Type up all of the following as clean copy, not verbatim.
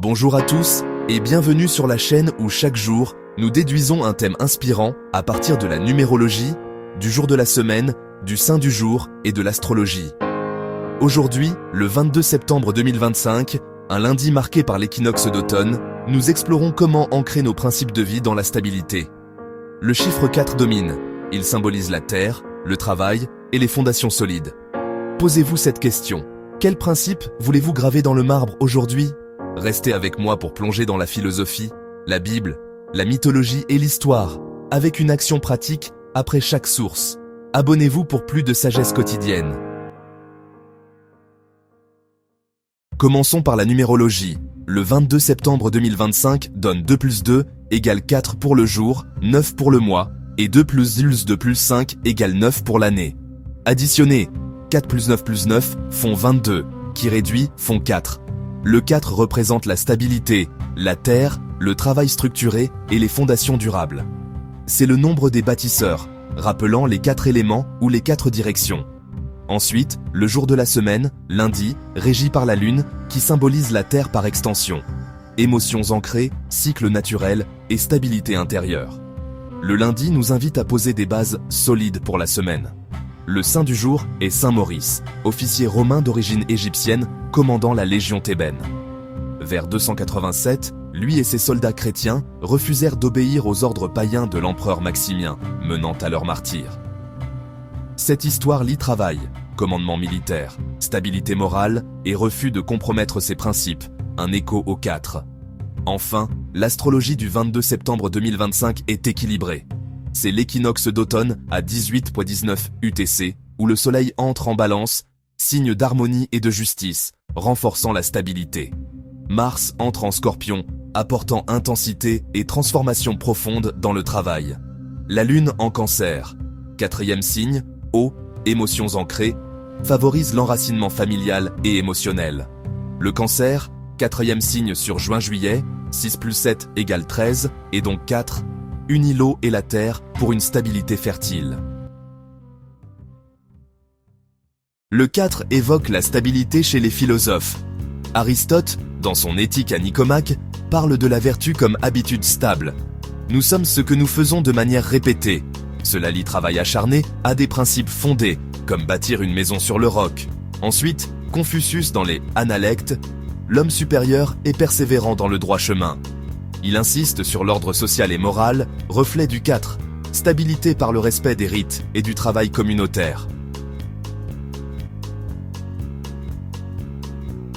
Bonjour à tous et bienvenue sur la chaîne où chaque jour, nous déduisons un thème inspirant à partir de la numérologie, du jour de la semaine, du saint du jour et de l'astrologie. Aujourd'hui, le 22 septembre 2025, un lundi marqué par l'équinoxe d'automne, nous explorons comment ancrer nos principes de vie dans la stabilité. Le chiffre 4 domine. Il symbolise la terre, le travail et les fondations solides. Posez-vous cette question. Quels principes voulez-vous graver dans le marbre aujourd'hui ? Restez avec moi pour plonger dans la philosophie, la Bible, la mythologie et l'histoire, avec une action pratique après chaque source. Abonnez-vous pour plus de sagesse quotidienne. Commençons par la numérologie. Le 22 septembre 2025 donne 2 plus 2 égale 4 pour le jour, 9 pour le mois, et 2 plus 2 plus 5 égale 9 pour l'année. Additionnez, 4 plus 9 font 22, qui réduit font 4. Le 4 représente la stabilité, la terre, le travail structuré et les fondations durables. C'est le nombre des bâtisseurs, rappelant les 4 éléments ou les 4 directions. Ensuite, le jour de la semaine, lundi, régi par la lune, qui symbolise la terre par extension. Émotions ancrées, cycle naturel et stabilité intérieure. Le lundi nous invite à poser des bases solides pour la semaine. Le saint du jour est Saint Maurice, officier romain d'origine égyptienne, commandant la légion thébaine. Vers 287, lui et ses soldats chrétiens refusèrent d'obéir aux ordres païens de l'empereur Maximien, menant à leur martyre. Cette histoire lie travail, commandement militaire, stabilité morale et refus de compromettre ses principes, un écho aux 4. Enfin, l'astrologie du 22 septembre 2025 est équilibrée. C'est l'équinoxe d'automne à 18,19 UTC, où le soleil entre en balance, signe d'harmonie et de justice, renforçant la stabilité. Mars entre en scorpion, apportant intensité et transformation profonde dans le travail. La lune en cancer, 4e signe, eau, émotions ancrées, favorise l'enracinement familial et émotionnel. Le cancer, 4e signe sur juin-juillet, 6 plus 7 égale 13, et donc 4, unit l'eau et la terre pour une stabilité fertile. Le 4 évoque la stabilité chez les philosophes. Aristote, dans son Éthique à Nicomaque, parle de la vertu comme habitude stable. Nous sommes ce que nous faisons de manière répétée. Cela lie travail acharné à des principes fondés, comme bâtir une maison sur le roc. Ensuite, Confucius dans les Analectes, l'homme supérieur est persévérant dans le droit chemin. Il insiste sur l'ordre social et moral, reflet du 4, stabilité par le respect des rites et du travail communautaire.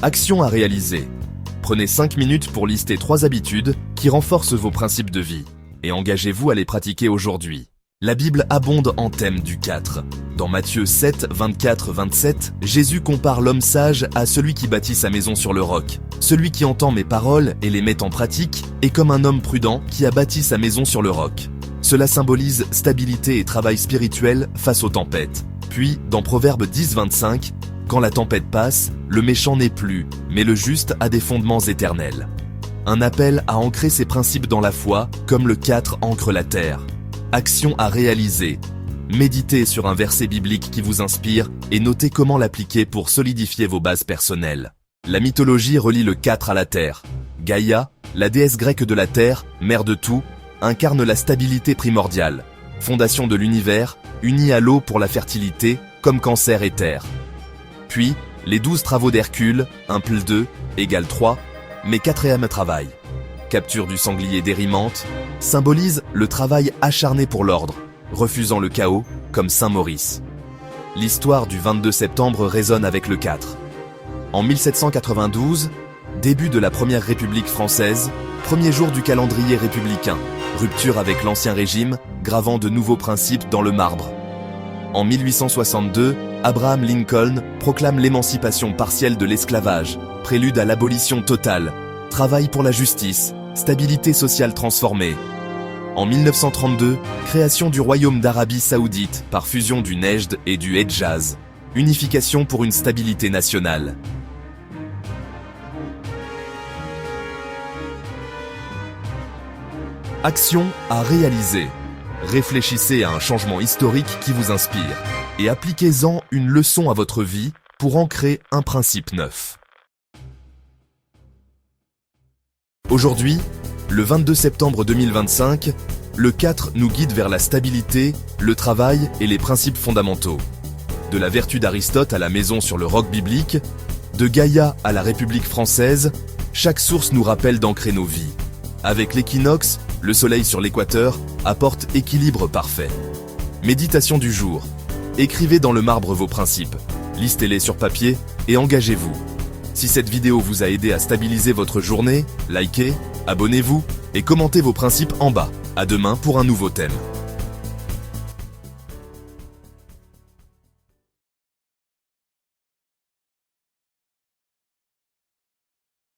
Action à réaliser. Prenez 5 minutes pour lister 3 habitudes qui renforcent vos principes de vie et engagez-vous à les pratiquer aujourd'hui. La Bible abonde en thème du 4. Dans Matthieu 7, 24-27, Jésus compare l'homme sage à celui qui bâtit sa maison sur le roc. Celui qui entend mes paroles et les met en pratique est comme un homme prudent qui a bâti sa maison sur le roc. Cela symbolise stabilité et travail spirituel face aux tempêtes. Puis, dans Proverbe 10, 25, quand la tempête passe, le méchant n'est plus, mais le juste a des fondements éternels. Un appel à ancrer ses principes dans la foi, comme le 4 ancre la terre. Action à réaliser. Méditez sur un verset biblique qui vous inspire et notez comment l'appliquer pour solidifier vos bases personnelles. La mythologie relie le 4 à la terre. Gaïa, la déesse grecque de la terre, mère de tout, incarne la stabilité primordiale. Fondation de l'univers, unie à l'eau pour la fertilité, comme cancer et terre. Puis, les 12 travaux d'Hercule, 1 plus 2, égale 3, mais 4e travail. Capture du sanglier dérimante, symbolise le travail acharné pour l'ordre, refusant le chaos, comme Saint Maurice. L'histoire du 22 septembre résonne avec le 4. En 1792, début de la Première République française, premier jour du calendrier républicain, rupture avec l'Ancien Régime, gravant de nouveaux principes dans le marbre. En 1862, Abraham Lincoln proclame l'émancipation partielle de l'esclavage, prélude à l'abolition totale, travail pour la justice, stabilité sociale transformée. En 1932, création du royaume d'Arabie Saoudite par fusion du Nejd et du Hedjaz. Unification pour une stabilité nationale. Action à réaliser. Réfléchissez à un changement historique qui vous inspire et appliquez-en une leçon à votre vie pour ancrer un principe neuf. Aujourd'hui, le 22 septembre 2025, le 4 nous guide vers la stabilité, le travail et les principes fondamentaux. De la vertu d'Aristote à la maison sur le roc biblique, de Gaïa à la République française, chaque source nous rappelle d'ancrer nos vies. Avec l'équinoxe, le soleil sur l'équateur apporte équilibre parfait. Méditation du jour. Écrivez dans le marbre vos principes, listez-les sur papier et engagez-vous. Si cette vidéo vous a aidé à stabiliser votre journée, likez, abonnez-vous et commentez vos principes en bas. À demain pour un nouveau thème.